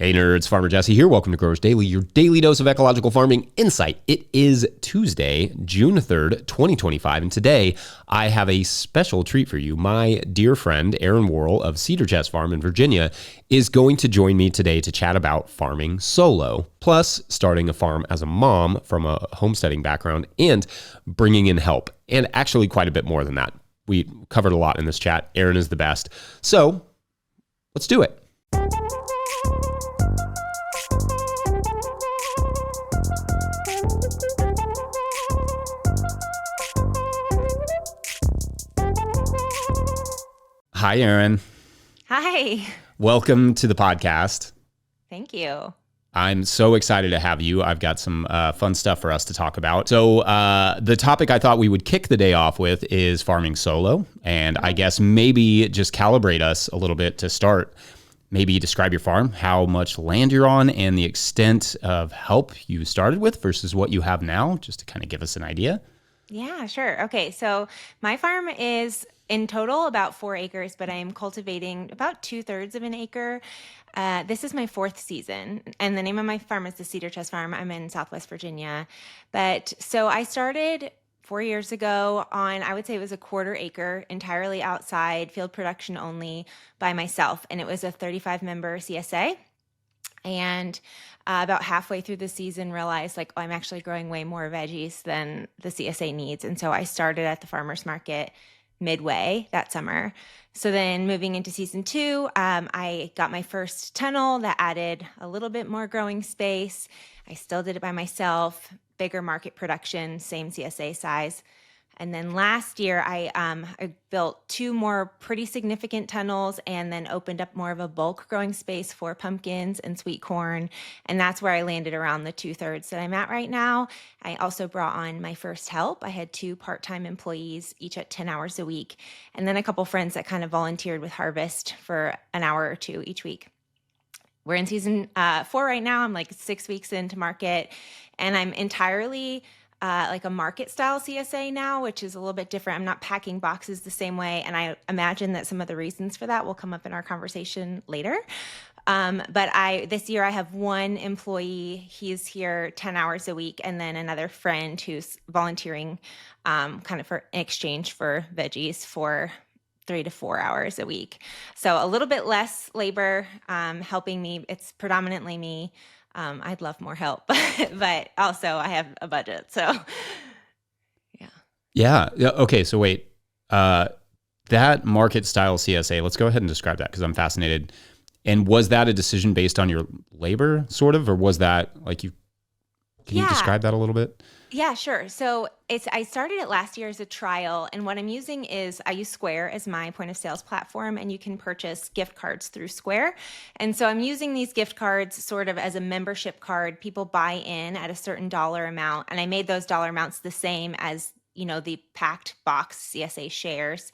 Hey nerds, Farmer Jesse here. Welcome to Growers Daily, your daily dose of ecological farming insight. It is Tuesday, June 3rd, 2025, and today I have a special treat for you. My dear friend, Erin Worrall of Cedar Farm in Virginia is going to join me today to chat about farming solo, plus starting a farm as a mom from a homesteading background and bringing in help, and actually quite a bit more than that. We covered a lot in this chat. Erin is the best. So let's do it. Hi, Erin. Hi. Welcome to the podcast. Thank you. I'm so excited to have you. I've got some fun stuff for us to talk about. So the topic I thought we would kick the day off with is farming solo. And I guess maybe just calibrate us a little bit to start. Maybe describe your farm, how much land you're on, and the extent of help you started with versus what you have now, just to kind of give us an idea. Yeah, sure. Okay, so my farm is in total about 4 acres, but I am cultivating about 2/3 of an acre. This is my 4th season, and the name of my farm is the Cedar Farm. I'm in Southwest Virginia. But so I started 4 years ago on, I would say it was a 1/4 acre, entirely outside, field production only by myself. And it was a 35-member CSA. And about halfway through the season realized like, oh, I'm actually growing way more veggies than the CSA needs. And so I started at the farmer's market midway that summer. So then moving into season 2, I got my first tunnel that added a little bit more growing space. I still did it by myself, bigger market production, same CSA size. And then last year, I built 2 more pretty significant tunnels and then opened up more of a bulk growing space for pumpkins and sweet corn. And that's where I landed around the 2/3 that I'm at right now. I also brought on my first help. I had 2 part-time employees, each at 10 hours a week, and then a couple friends that kind of volunteered with harvest for an hour or 2 each week. We're in season 4 right now. I'm like 6 weeks into market, and I'm entirely like a market style CSA now, which is a little bit different. I'm not packing boxes the same way. And I imagine that some of the reasons for that will come up in our conversation later. But this year I have 1 employee. He's here 10 hours a week. And then another friend who's volunteering kind of in exchange for veggies for 3 to 4 hours a week. So a little bit less labor helping me. It's predominantly me. I'd love more help, but also I have a budget. So Yeah. Okay. So wait, that market style CSA, let's go ahead and describe that because I'm fascinated. And was that a decision based on your labor sort of, or was that like can you describe that a little bit? Yeah, sure. So I started it last year as a trial, and what I'm using is I use Square as my point of sales platform, and you can purchase gift cards through Square. And so I'm using these gift cards sort of as a membership card. People buy in at a certain dollar amount, and I made those dollar amounts the same as, the packed box CSA shares.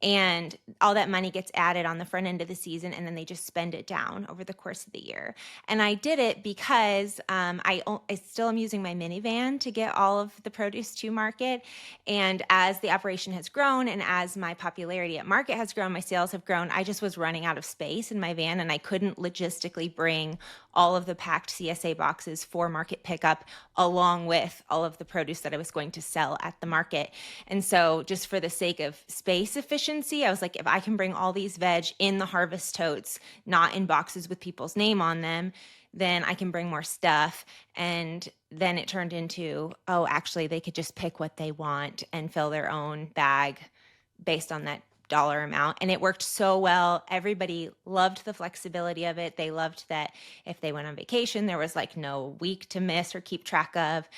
And all that money gets added on the front end of the season, and then they just spend it down over the course of the year. And I did it because I still am using my minivan to get all of the produce to market. And as the operation has grown and as my popularity at market has grown, my sales have grown, I just was running out of space in my van, and I couldn't logistically bring all of the packed CSA boxes for market pickup along with all of the produce that I was going to sell at the market. And so just for the sake of space efficiency, I was like, if I can bring all these veg in the harvest totes, not in boxes with people's name on them, then I can bring more stuff. And then it turned into, oh, actually they could just pick what they want and fill their own bag based on that dollar amount. And it worked so well. Everybody loved the flexibility of it. They loved that if they went on vacation, there was like no week to miss or keep track of.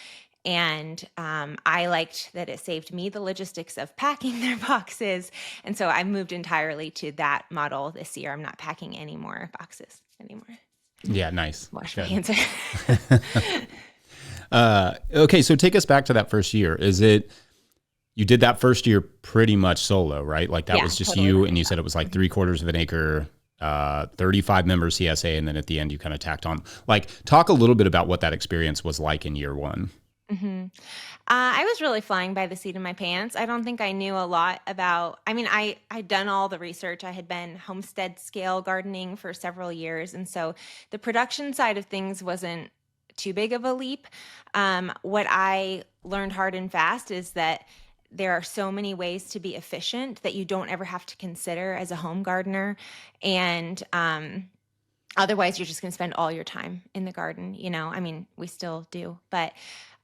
And I liked that it saved me the logistics of packing their boxes. And so I moved entirely to that model this year. I'm not packing any more boxes anymore. Yeah, nice. Wash my hands. Okay, so take us back to that first year. You did that first year pretty much solo, right? Like that was just totally you, and you said it was like 3/4 of an acre, 35-member CSA, and then at the end you kind of tacked on. Like, talk a little bit about what that experience was like in year 1. I was really flying by the seat of my pants. I don't think I knew a lot about, I mean, I'd done all the research. I had been homestead scale gardening for several years. And so the production side of things wasn't too big of a leap. What I learned hard and fast is that there are so many ways to be efficient that you don't ever have to consider as a home gardener. And otherwise, you're just going to spend all your time in the garden. I mean, we still do. But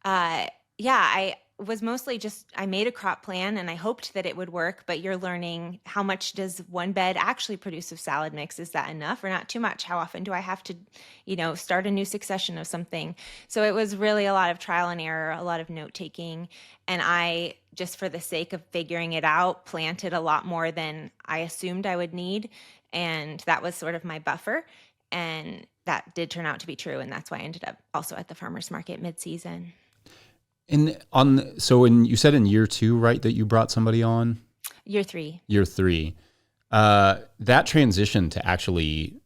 yeah, I was mostly just, I made a crop plan and I hoped that it would work, but you're learning how much does one bed actually produce of salad mix? Is that enough or not too much? How often do I have to, start a new succession of something? So it was really a lot of trial and error, a lot of note taking. And I, just for the sake of figuring it out, planted a lot more than I assumed I would need. And that was sort of my buffer. And that did turn out to be true. And that's why I ended up also at the farmer's market mid-season. So you said in year 2, right, that you brought somebody on? Year 3. Year 3. That transition to actually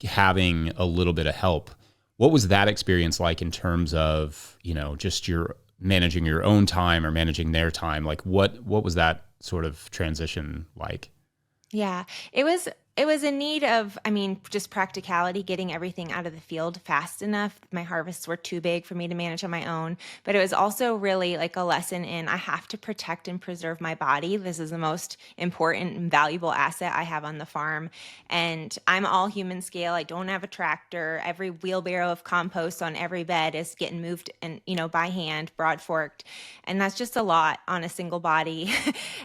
having a little bit of help, what was that experience like in terms of, just your managing your own time or managing their time? Like what was that sort of transition like? Yeah, it was a need of, just practicality, getting everything out of the field fast enough. My harvests were too big for me to manage on my own, but it was also really like a lesson in I have to protect and preserve my body. This is the most important and valuable asset I have on the farm. And I'm all human scale. I don't have a tractor. Every wheelbarrow of compost on every bed is getting moved and, by hand, broad forked. And that's just a lot on a single body.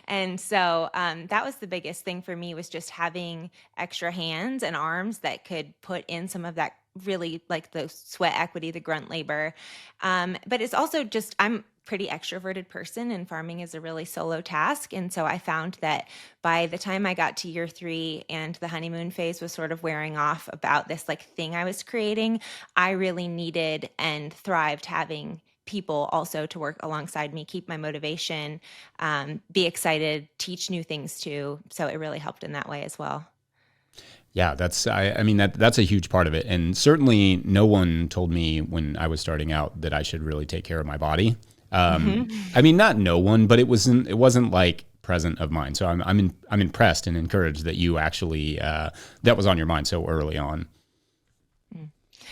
And so that was the biggest thing for me, was just having extra hands and arms that could put in some of that really like the sweat equity, the grunt labor. But it's also just, I'm a pretty extroverted person and farming is a really solo task. And so I found that by the time I got to year 3 and the honeymoon phase was sort of wearing off about this like thing I was creating, I really needed and thrived having people also to work alongside me, keep my motivation, be excited, teach new things too. So it really helped in that way as well. Yeah, that's a huge part of it. And certainly no one told me when I was starting out that I should really take care of my body. Not no one, but it wasn't like present of mine. So I'm impressed and encouraged that you actually, that was on your mind so early on.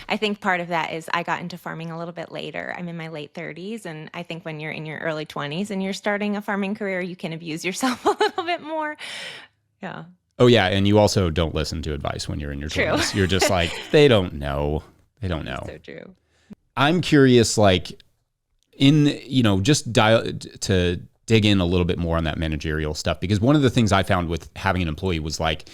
I think part of that is I got into farming a little bit later. I'm in my late 30s. And I think when you're in your early 20s and you're starting a farming career, you can abuse yourself a little bit more. Yeah. Oh, yeah. And you also don't listen to advice when you're in your 20s. You're just like, they don't know. So true. I'm curious, like, to dig in a little bit more on that managerial stuff, because one of the things I found with having an employee was like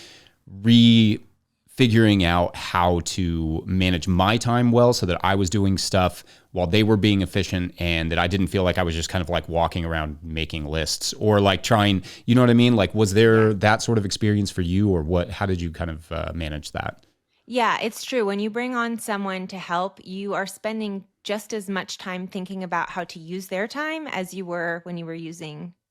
figuring out how to manage my time well so that I was doing stuff while they were being efficient and that I didn't feel like I was just kind of like walking around making lists or like trying, you know what I mean? Like, was there that sort of experience for you, or what? How did you kind of manage that? Yeah, it's true. When you bring on someone to help, you are spending just as much time thinking about how to use their time as you were when you were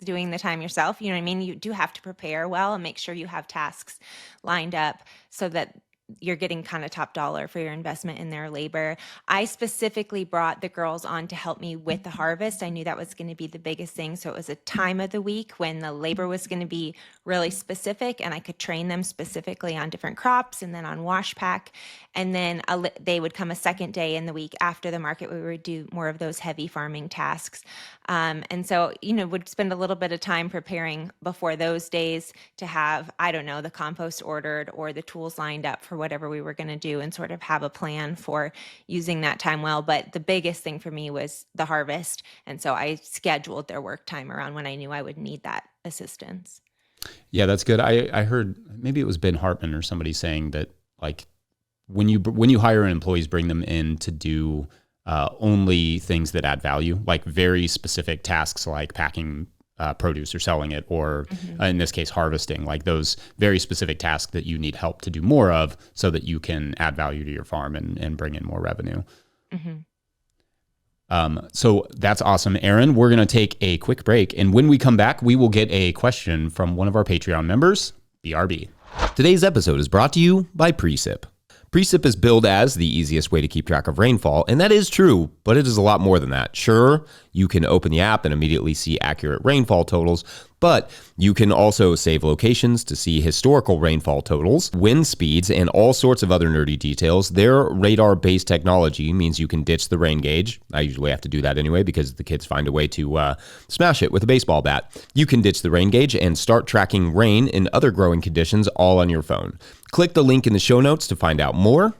doing the time yourself. You know what I mean? You do have to prepare well and make sure you have tasks lined up so that you're getting kind of top dollar for your investment in their labor. I specifically brought the girls on to help me with the harvest. I knew that was going to be the biggest thing. So it was a time of the week when the labor was going to be really specific and I could train them specifically on different crops and then on wash pack. And then they would come a second day in the week after the market. We would do more of those heavy farming tasks. And so, would spend a little bit of time preparing before those days to have, the compost ordered or the tools lined up for whatever we were going to do and sort of have a plan for using that time well. But the biggest thing for me was the harvest. And so I scheduled their work time around when I knew I would need that assistance. Yeah, that's good. I heard, maybe it was Ben Hartman or somebody saying that, like, when you hire an employees, bring them in to do only things that add value, like very specific tasks like packing produce or selling it, or in this case, harvesting, like those very specific tasks that you need help to do more of so that you can add value to your farm and bring in more revenue. So that's awesome. Erin, we're going to take a quick break. And when we come back, we will get a question from one of our Patreon members, BRB. Today's episode is brought to you by Precip. Precip is billed as the easiest way to keep track of rainfall, and that is true, but it is a lot more than that. Sure, you can open the app and immediately see accurate rainfall totals, but you can also save locations to see historical rainfall totals, wind speeds, and all sorts of other nerdy details. Their radar-based technology means you can ditch the rain gauge. I usually have to do that anyway because the kids find a way to smash it with a baseball bat. You can ditch the rain gauge and start tracking rain and other growing conditions all on your phone. Click the link in the show notes to find out more.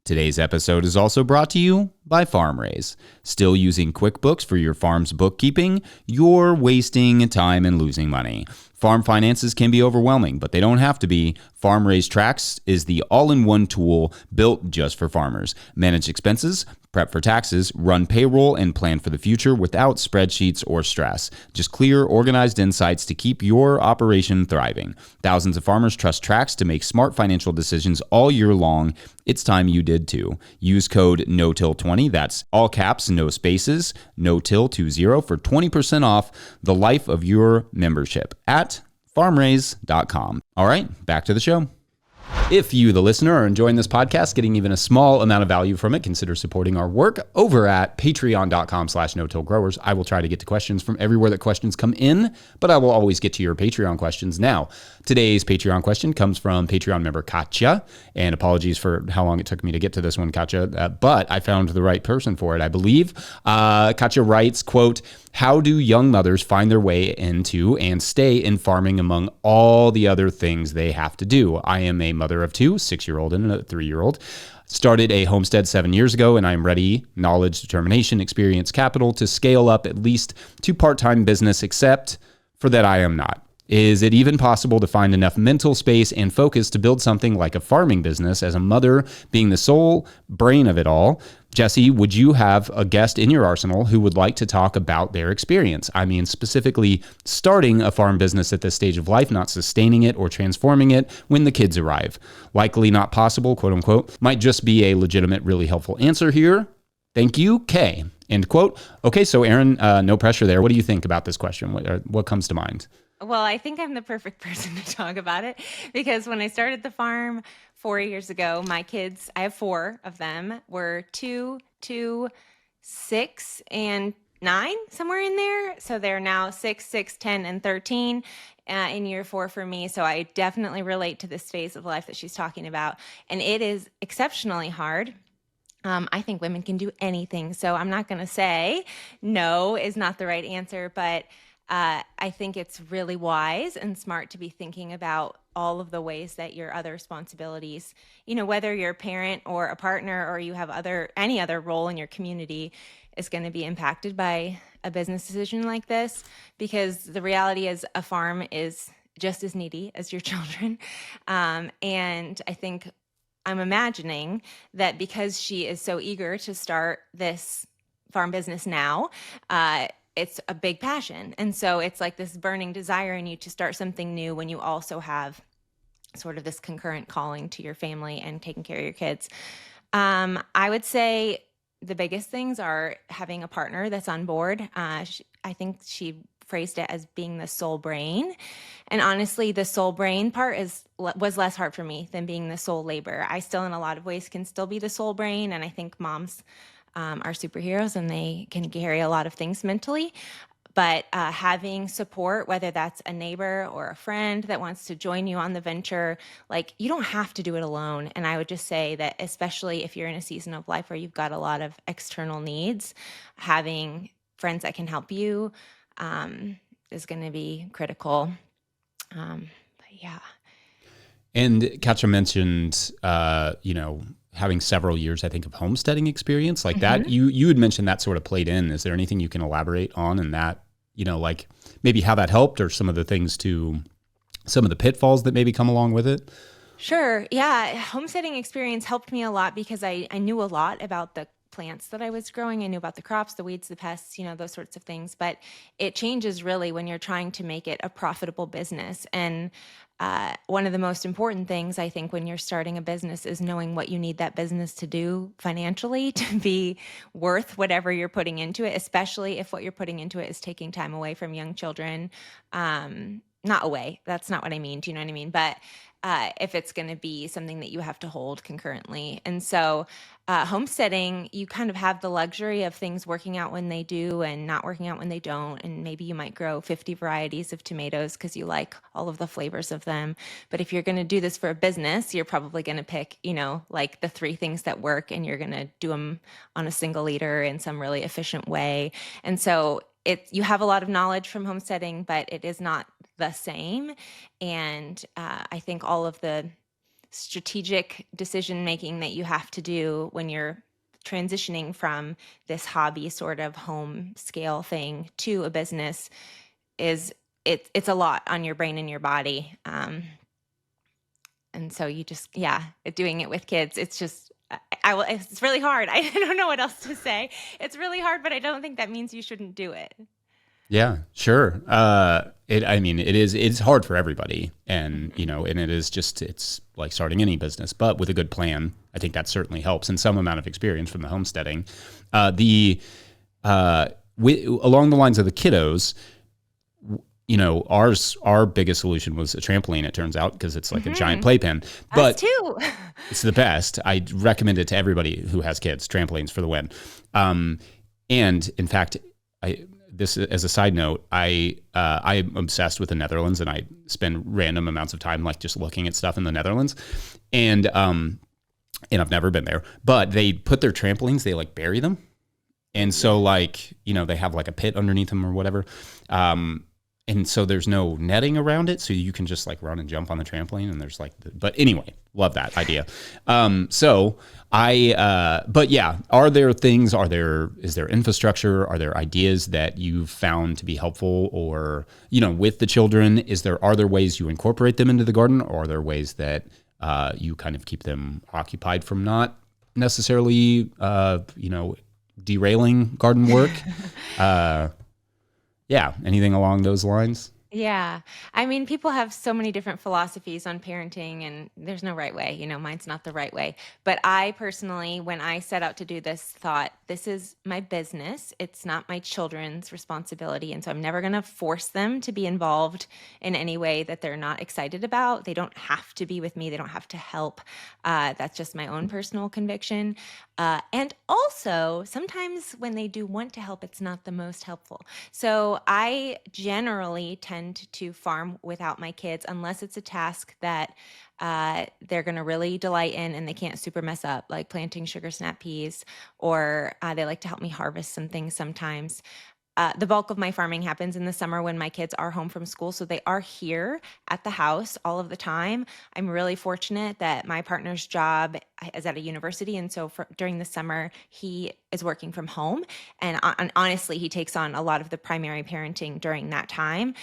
Today's episode is also brought to you by FarmRaise. Still using QuickBooks for your farm's bookkeeping? You're wasting time and losing money. Farm finances can be overwhelming, but they don't have to be. FarmRaise Tracks is the all-in-one tool built just for farmers. Manage expenses, prep for taxes, run payroll, and plan for the future without spreadsheets or stress. Just clear, organized insights to keep your operation thriving. Thousands of farmers trust Tracks to make smart financial decisions all year long. It's time you did too. Use code NOTIL20, that's all caps, no spaces, NOTIL20 for 20% off the life of your membership at farmraise.com. All right, back to the show. If you, the listener, are enjoying this podcast, getting even a small amount of value from it, consider supporting our work over at patreon.com/no-till-growers. I will try to get to questions from everywhere that questions come in, but I will always get to your Patreon questions. Now, today's Patreon question comes from Patreon member Katya, and apologies for how long it took me to get to this one, Katya, but I found the right person for it, I believe. Katya writes, quote, "How do young mothers find their way into and stay in farming among all the other things they have to do? I am a mother of two, 6-year-old and a 3-year-old. Started a homestead 7 years ago, and I'm ready, knowledge, determination, experience, capital, to scale up at least to part-time business, except for that I am not. Is it even possible to find enough mental space and focus to build something like a farming business as a mother being the sole brain of it all? Jesse, would you have a guest in your arsenal who would like to talk about their experience? I mean, specifically starting a farm business at this stage of life, not sustaining it or transforming it when the kids arrive. Likely not possible, quote unquote. Might just be a legitimate, really helpful answer here. Thank you, Kay." End quote. Okay, so Erin, no pressure there. What do you think about this question? What comes to mind? Well, I think I'm the perfect person to talk about it because when I started the farm 4 years ago, my kids, I have 4 of them, were 2, 2, 6, and 9, somewhere in there. So they're now 6, 6, 10, and 13 in year 4 for me. So I definitely relate to this phase of life that she's talking about. And it is exceptionally hard. I think women can do anything. So I'm not going to say no is not the right answer, but I think it's really wise and smart to be thinking about all of the ways that your other responsibilities, whether you're a parent or a partner or you have any other role in your community, is going to be impacted by a business decision like this. Because the reality is a farm is just as needy as your children. And I think I'm imagining that because she is so eager to start this farm business now, it's a big passion. And so it's like this burning desire in you to start something new when you also have sort of this concurrent calling to your family and taking care of your kids. I would say the biggest things are having a partner that's on board. I think she phrased it as being the sole brain. And honestly, the sole brain part was less hard for me than being the sole labor. I still, in a lot of ways, can still be the sole brain. And I think moms are superheroes and they can carry a lot of things mentally. But having support, whether that's a neighbor or a friend that wants to join you on the venture, like, you don't have to do it alone. And I would just say that, especially if you're in a season of life where you've got a lot of external needs, having friends that can help you is going to be critical. But yeah. And Katja mentioned, having several years, I think, of homesteading experience like that. You had mentioned that sort of played in. Is there anything you can elaborate on in that, like maybe how that helped or some of the pitfalls that maybe come along with it? Sure. Yeah. Homesteading experience helped me a lot because I knew a lot about the plants that I was growing. I knew about the crops, the weeds, the pests, those sorts of things. But it changes really when you're trying to make it a profitable business. And one of the most important things, I think, when you're starting a business is knowing what you need that business to do financially to be worth whatever you're putting into it, especially if what you're putting into it is taking time away from young children. Not away. That's not what I mean. Do you know what I mean? But if it's going to be something that you have to hold concurrently. And so homesteading, you kind of have the luxury of things working out when they do and not working out when they don't. And maybe you might grow 50 varieties of tomatoes because you like all of the flavors of them. But if you're going to do this for a business, you're probably going to pick, like the 3 things that work, and you're going to do them on a single liter in some really efficient way. And so you have a lot of knowledge from homesteading, but it is not the same. And I think all of the strategic decision making that you have to do when you're transitioning from this hobby sort of home scale thing to a business it's a lot on your brain and your body. And so you just, doing it with kids, it's just, it's really hard. I don't know what else to say. It's really hard, but I don't think that means you shouldn't do it. Yeah, sure. It's hard for everybody. And, and it's like starting any business, but with a good plan, I think that certainly helps, and some amount of experience from the homesteading. Along the lines of the kiddos, our biggest solution was a trampoline, it turns out, because it's like a giant playpen. But us too. It's the best. I recommend it to everybody who has kids. Trampolines for the win. And in fact, this as a side note, I'm obsessed with the Netherlands, and I spend random amounts of time like just looking at stuff in the Netherlands. And I've never been there, but they put their trampolines, they like bury them. And so they have like a pit underneath them or whatever. And so there's no netting around it, so you can just like run and jump on the trampoline, and there's but anyway, love that idea. But yeah, is there infrastructure? Are there ideas that you've found to be helpful, or, with the children, are there ways you incorporate them into the garden, or are there ways that you kind of keep them occupied from not necessarily, derailing garden work? Yeah, anything along those lines? Yeah. I mean, people have so many different philosophies on parenting, and there's no right way. Mine's not the right way. But I personally, when I set out to do this, thought, this is my business. It's not my children's responsibility. And so I'm never going to force them to be involved in any way that they're not excited about. They don't have to be with me. They don't have to help. That's just my own personal conviction. And also, sometimes when they do want to help, it's not the most helpful. So I generally tend to farm without my kids, unless it's a task that they're going to really delight in and they can't super mess up, like planting sugar snap peas, or they like to help me harvest some things sometimes. The bulk of my farming happens in the summer when my kids are home from school, so they are here at the house all of the time. I'm really fortunate that my partner's job is at a university, and so during the summer, he is working from home. And honestly, he takes on a lot of the primary parenting during that time,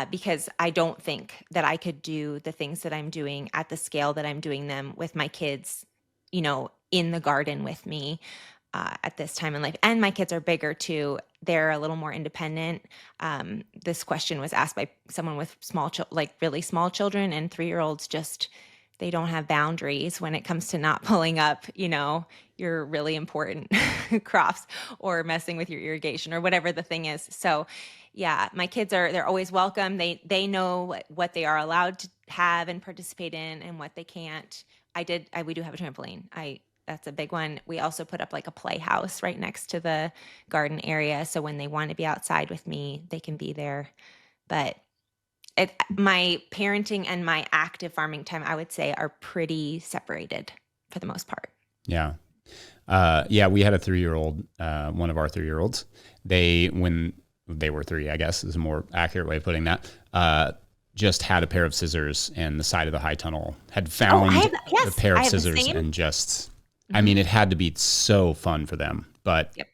because I don't think that I could do the things that I'm doing at the scale that I'm doing them with my kids, in the garden with me. At this time in life. And my kids are bigger too. They're a little more independent. This question was asked by someone with really small children, and 3-year-olds they don't have boundaries when it comes to not pulling up, your really important crops, or messing with your irrigation, or whatever the thing is. So yeah, my kids they're always welcome. They know what they are allowed to have and participate in, and what they can't. We do have a trampoline. That's a big one. We also put up like a playhouse right next to the garden area, so when they want to be outside with me, they can be there. But my parenting and my active farming time, I would say, are pretty separated for the most part. Yeah. We had a 3-year-old, one of our 3-year-olds. When they were 3, I guess is a more accurate way of putting that, just had a pair of scissors, and the side of the high tunnel had found the pair of scissors, and just... I mean, it had to be so fun for them, but yep.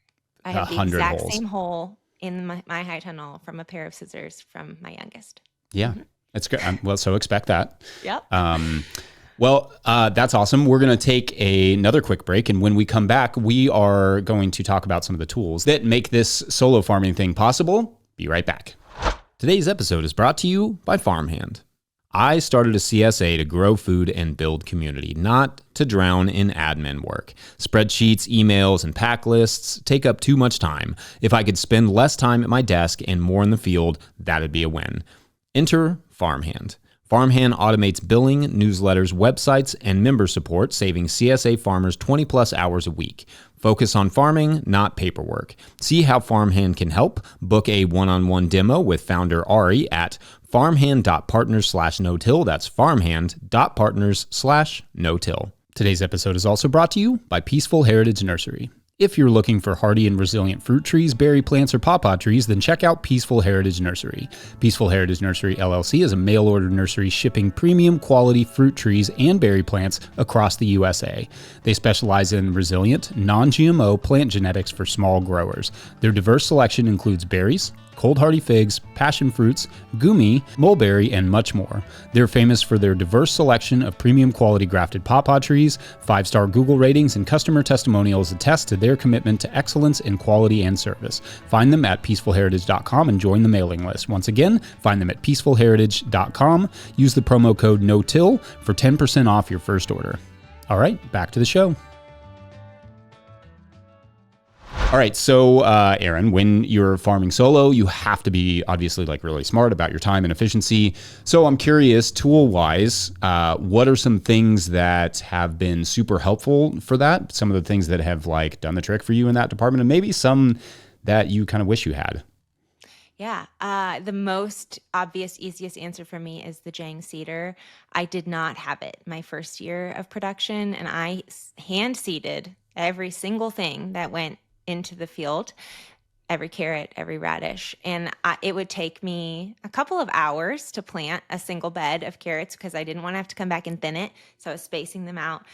I had the exact same hole in my high tunnel from a pair of scissors from my youngest. Yeah, that's great. So expect that. Yep. That's awesome. We're going to take another quick break, and when we come back, we are going to talk about some of the tools that make this solo farming thing possible. Be right back. Today's episode is brought to you by Farmhand. I started a CSA to grow food and build community, not to drown in admin work. Spreadsheets, emails, and pack lists take up too much time. If I could spend less time at my desk and more in the field, that'd be a win. Enter Farmhand. Farmhand automates billing, newsletters, websites, and member support, saving CSA farmers 20 plus hours a week. Focus on farming, not paperwork. See how Farmhand can help. Book a one-on-one demo with founder Ari at farmhand.partners/no-till. That's farmhand.partners/no-till. Today's episode is also brought to you by Peaceful Heritage Nursery. If you're looking for hardy and resilient fruit trees, berry plants, or pawpaw trees, then check out Peaceful Heritage Nursery. Peaceful Heritage Nursery LLC is a mail-order nursery shipping premium quality fruit trees and berry plants across the USA. They specialize in resilient, non-GMO plant genetics for small growers. Their diverse selection includes berries, cold hardy figs, passion fruits, gumi, mulberry, and much more. They're famous for their diverse selection of premium quality grafted pawpaw trees. 5-star Google ratings and customer testimonials attest to their commitment to excellence in quality and service. Find them at peacefulheritage.com and join the mailing list. Once again, find them at peacefulheritage.com. Use the promo code NOTILL for 10% off your first order. All right, back to the show. All right, so Erin, when you're farming solo, you have to be obviously like really smart about your time and efficiency. So I'm curious, tool-wise, what are some things that have been super helpful for that? Some of the things that have like done the trick for you in that department, and maybe some that you kind of wish you had. Yeah, the most obvious, easiest answer for me is the Jang Cedar. I did not have it my first year of production, and I hand seeded every single thing that went into the field, every carrot, every radish. And it would take me a couple of hours to plant a single bed of carrots because I didn't want to have to come back and thin it. So I was spacing them out.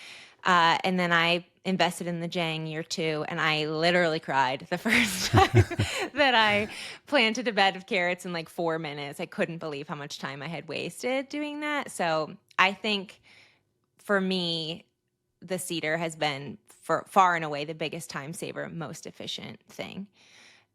And then I invested in the Jang year 2, and I literally cried the first time that I planted a bed of carrots in like 4 minutes. I couldn't believe how much time I had wasted doing that. So I think for me, the Cedar has been for far and away the biggest time saver, most efficient thing.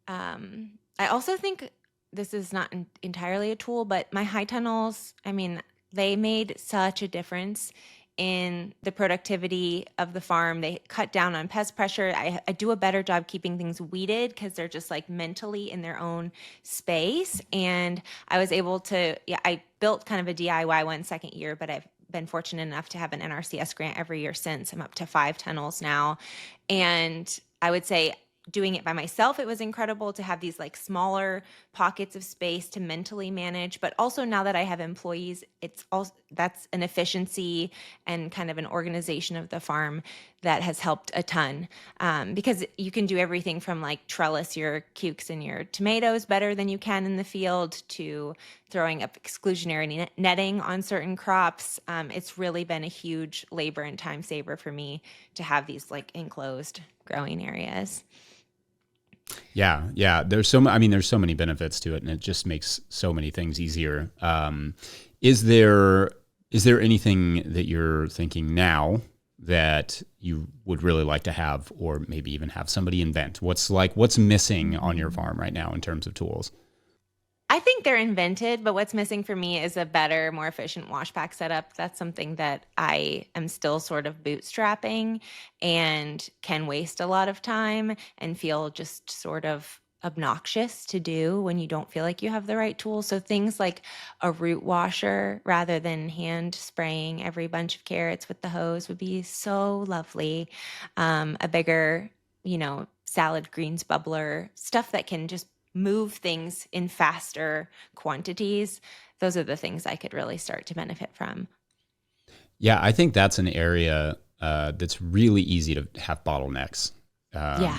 I also think this is not entirely a tool, but my high tunnels, I mean, they made such a difference in the productivity of the farm. They cut down on pest pressure. I do a better job keeping things weeded because they're just like mentally in their own space. And I was able to, I built kind of a DIY one second year, but I've been fortunate enough to have an NRCS grant every year since. I'm up to 5 tunnels now. And I would say doing it by myself, it was incredible to have these like smaller pockets of space to mentally manage. But also now that I have employees, it's also that's an efficiency and kind of an organization of the farm that has helped a ton. Because you can do everything from like trellis your cukes and your tomatoes better than you can in the field to throwing up exclusionary netting on certain crops. It's really been a huge labor and time saver for me to have these like enclosed growing areas. Yeah. There's so many benefits to it, and it just makes so many things easier. Is there anything that you're thinking now that you would really like to have, or maybe even have somebody invent? What's missing on your farm right now in terms of tools? I think they're invented, but what's missing for me is a better, more efficient wash pack setup. That's something that I am still sort of bootstrapping and can waste a lot of time and feel just sort of obnoxious to do when you don't feel like you have the right tools. So things like a root washer rather than hand spraying every bunch of carrots with the hose would be so lovely. A bigger, salad greens bubbler, stuff that can just move things in faster quantities. Those are the things I could really start to benefit from. Yeah, I think that's an area that's really easy to have bottlenecks. Yeah.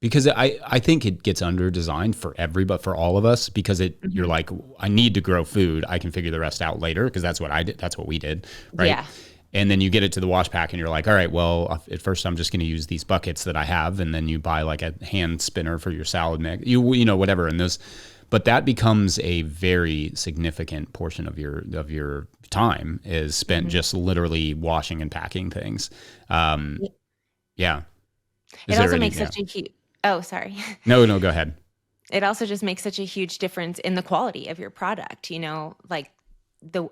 Because I think it gets under designed for for all of us, because you're like, I need to grow food. I can figure the rest out later, because that's what I did. That's what we did. Right. Yeah. And then you get it to the wash pack and you're like, all right, well, at first I'm just going to use these buckets that I have. And then you buy like a hand spinner for your salad mix, whatever. And but that becomes a very significant portion of your time is spent just literally washing and packing things. Yeah. It also makes such a huge, oh, sorry. No, go ahead. It also just makes such a huge difference in the quality of your product. Like the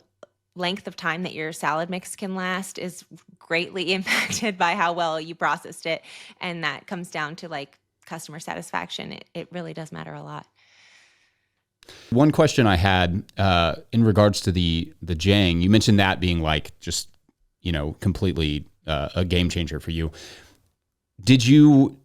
length of time that your salad mix can last is greatly impacted by how well you processed it. And that comes down to like customer satisfaction. It really does matter a lot. One question I had in regards to the Jang, you mentioned that being like just, completely a game changer for you. Did you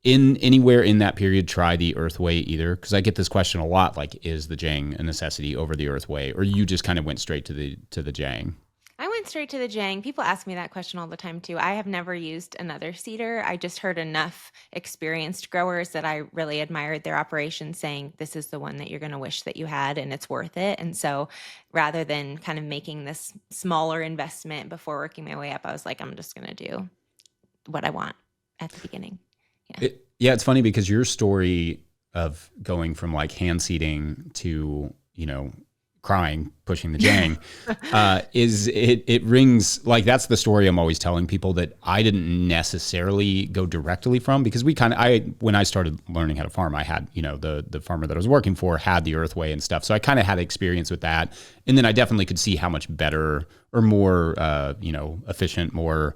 anywhere in that period try the Earthway either? Because I get this question a lot, like, is the Jang a necessity over the Earthway, or you just kind of went straight to the Jang? I went straight to the Jang. People ask me that question all the time too. I have never used another cedar. I just heard enough experienced growers that I really admired their operation saying this is the one that you're going to wish that you had and it's worth it. And so rather than kind of making this smaller investment before working my way up, I was like, I'm just going to do what I want at the beginning. Yeah. It's funny because your story of going from like hand seeding to, crying, pushing the Jang, it rings like that's the story I'm always telling people that I didn't necessarily go directly from, because when I started learning how to farm, I had, the farmer that I was working for had the Earthway and stuff. So I kind of had experience with that. And then I definitely could see how much better or more, efficient, more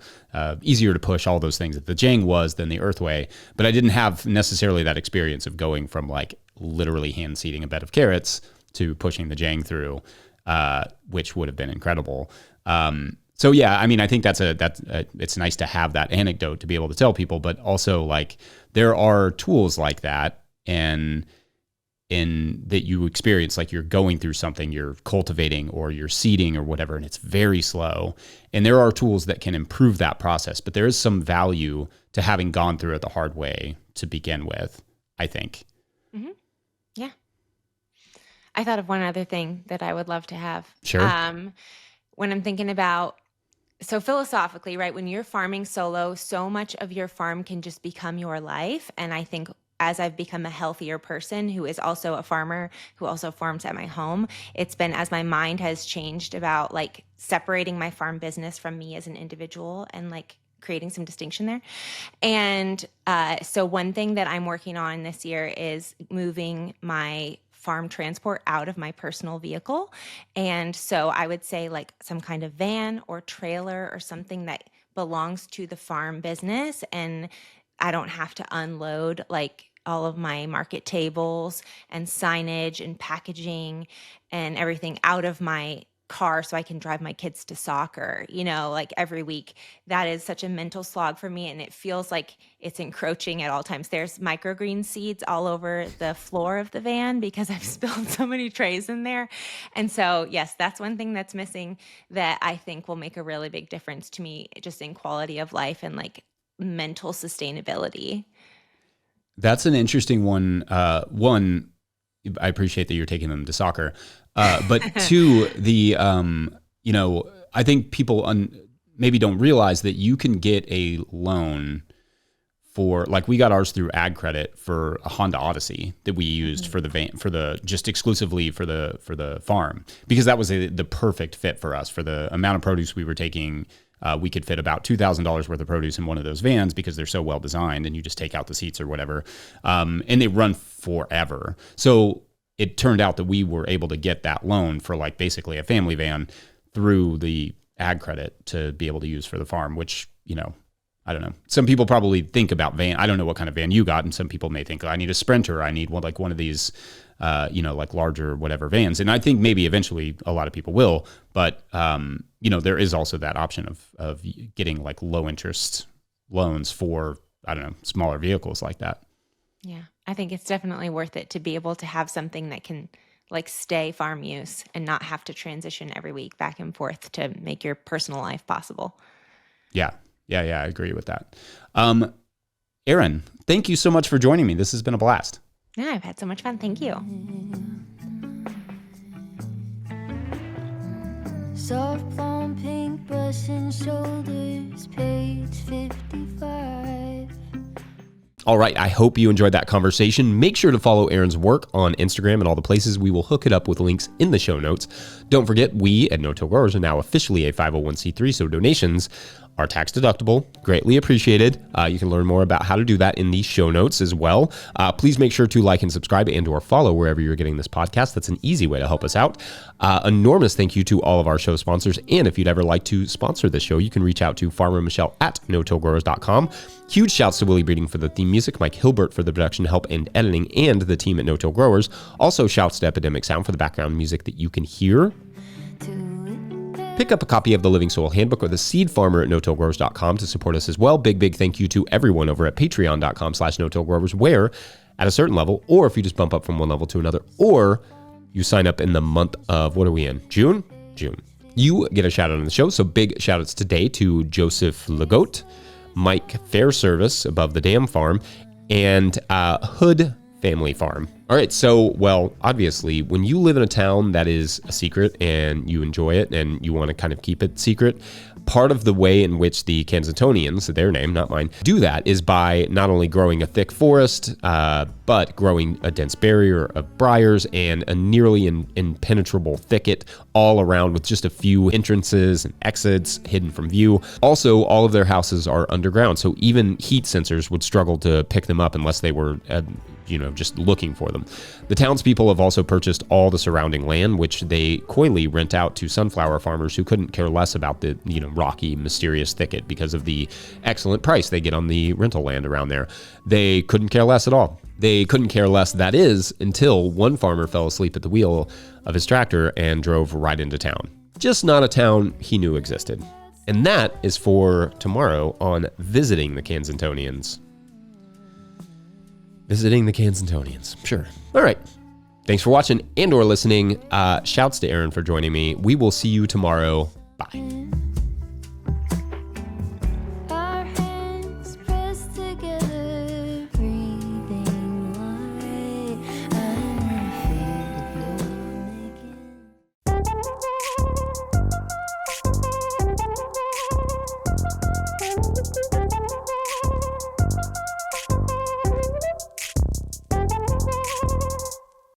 easier to push, all those things that the Jang was than the Earthway. But I didn't have necessarily that experience of going from like literally hand seeding a bed of carrots to pushing the Jang through, which would have been incredible. So yeah, I mean, I think it's nice to have that anecdote to be able to tell people, but also like there are tools like that and in that you experience, like you're going through something, you're cultivating or you're seeding or whatever, and it's very slow. And there are tools that can improve that process, but there is some value to having gone through it the hard way to begin with, I think. Mm-hmm. Yeah. I thought of one other thing that I would love to have. Sure. When I'm thinking about, so philosophically, right, when you're farming solo, so much of your farm can just become your life. And I think as I've become a healthier person who is also a farmer, who also farms at my home, it's been as my mind has changed about like separating my farm business from me as an individual and like creating some distinction there. And so one thing that I'm working on this year is moving my farm transport out of my personal vehicle. And so I would say like some kind of van or trailer or something that belongs to the farm business. And I don't have to unload like all of my market tables and signage and packaging and everything out of my car so I can drive my kids to soccer, like every week. That is such a mental slog for me. And it feels like it's encroaching at all times. There's microgreen seeds all over the floor of the van because I've spilled so many trays in there. And so, yes, that's one thing that's missing that I think will make a really big difference to me just in quality of life and like mental sustainability. That's an interesting one. One, I appreciate that you're taking them to soccer. But two, I think people maybe don't realize that you can get a loan for, like, we got ours through Ag Credit for a Honda Odyssey that we used for the van, just exclusively for the farm, because that was the perfect fit for us for the amount of produce we were taking. We could fit about $2,000 worth of produce in one of those vans because they're so well designed, and you just take out the seats or whatever, and they run forever. So it turned out that we were able to get that loan for like basically a family van through the Ag Credit to be able to use for the farm, which, I don't know. Some people probably think about van. I don't know what kind of van you got. And some people may think, I need a Sprinter. I need one of these, like larger whatever vans. And I think maybe eventually a lot of people will, but there is also that option of getting like low interest loans for, I don't know, smaller vehicles like that. Yeah, I think it's definitely worth it to be able to have something that can like stay farm use and not have to transition every week back and forth to make your personal life possible. Yeah, I agree with that. Erin, thank you so much for joining me. This has been a blast. Yeah, I've had so much fun. Thank you. Soft blonde pink bust and shoulders, page 55. All right, I hope you enjoyed that conversation. Make sure to follow Erin's work on Instagram and all the places. We will hook it up with links in the show notes. Don't forget, we at No Till Growers are now officially a 501c3, so donations are tax deductible, greatly appreciated. You can learn more about how to do that in the show notes as well. Please make sure to like and subscribe and or follow wherever you're getting this podcast. That's an easy way to help us out. Enormous thank you to all of our show sponsors. And if you'd ever like to sponsor this show, you can reach out to Farmer Michelle at no-tillgrowers.com. Huge shouts to Willie Breeding for the theme music, Mike Hilbert for the production help and editing, and the team at No Till Growers. Also shouts to Epidemic Sound for the background music that you can hear. Pick up a copy of the Living Soil Handbook or the Seed Farmer at no-tillgrowers.com to support us as well. Big thank you to everyone over at patreon.com/no-tillgrowers, where at a certain level, or if you just bump up from one level to another, or you sign up in the month of, what are we in? June, you get a shout out on the show. So big shout outs today to Joseph Legote, Mike Fairservice above the Dam Farm, and Hood Family Farm. All right, so, well, obviously, when you live in a town that is a secret and you enjoy it and you want to kind of keep it secret, part of the way in which the Kansatonians, their name, not mine, do that is by not only growing a thick forest, but growing a dense barrier of briars and a nearly impenetrable thicket all around with just a few entrances and exits hidden from view. Also, all of their houses are underground, so even heat sensors would struggle to pick them up unless they were just looking for them. The townspeople have also purchased all the surrounding land, which they coyly rent out to sunflower farmers who couldn't care less about the, rocky, mysterious thicket because of the excellent price they get on the rental land around there. They couldn't care less at all. They couldn't care less, that is, until one farmer fell asleep at the wheel of his tractor and drove right into town. Just not a town he knew existed. And that is for tomorrow on Visiting the Kansatonians. Visiting the Kansatonians. Sure. All right. Thanks for watching and or listening. Shouts to Erin for joining me. We will see you tomorrow. Bye.